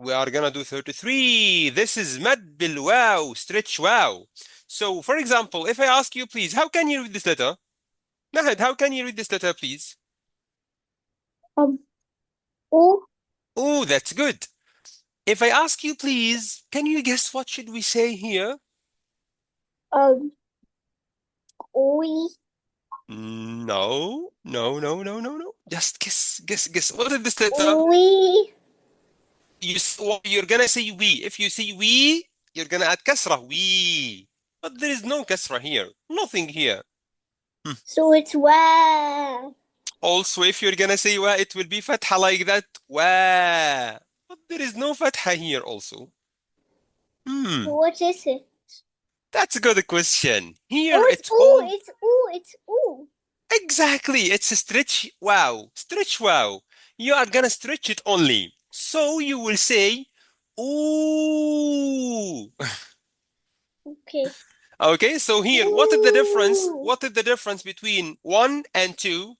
We are gonna do 33. This is مد بالواو, stretch wow. So, for example, if I ask you, please, how can you read this letter? Nahad, how can you read this letter, please? O. Oh, that's good. If I ask you, please, can you guess what should we say here? We. No, no, no, no, no, no. Just guess, guess, guess. What is this letter? We. You're gonna say we. If you say we, you're gonna add kasra. We. But there is no kasra here. Nothing here. So it's wa. Also, if you're gonna say wa, it will be fatha like that. Wa. But there is no fatha here also. What is it? That's a good question. Here Oh, it's it's ooh, called it's ooh, it's ooh. exactly. It's a stretch wow. Stretch wow. You are gonna stretch it only. So you will say ooh. Okay. Okay, so here, what is the difference? Ooh. What is the difference between one and two?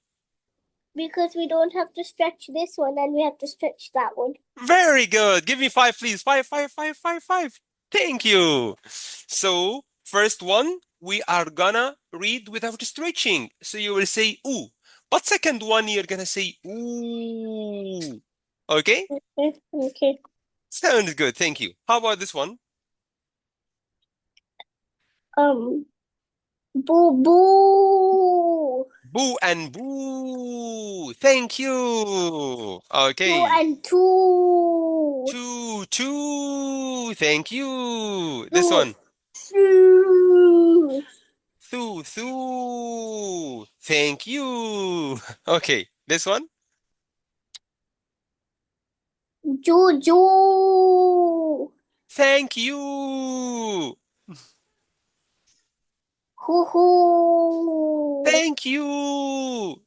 Because we don't have to stretch this one and we have to stretch that one. Very good. Give me five, please. Five, five, five, five, five. Thank you. So, first one, we are gonna read without stretching. So you will say ooh. But second one, you're gonna say ooh. Okay? Okay. Okay. Sounds good. Thank you. How about this one? Um. Boo boo. Boo and boo. Thank you. Two Okay. and two. Two, two. Thank you. This Two. one. Two. Thu, thu. Thank you. Okay, this one. Joo joo. Thank you. Hoo hoo. Thank you.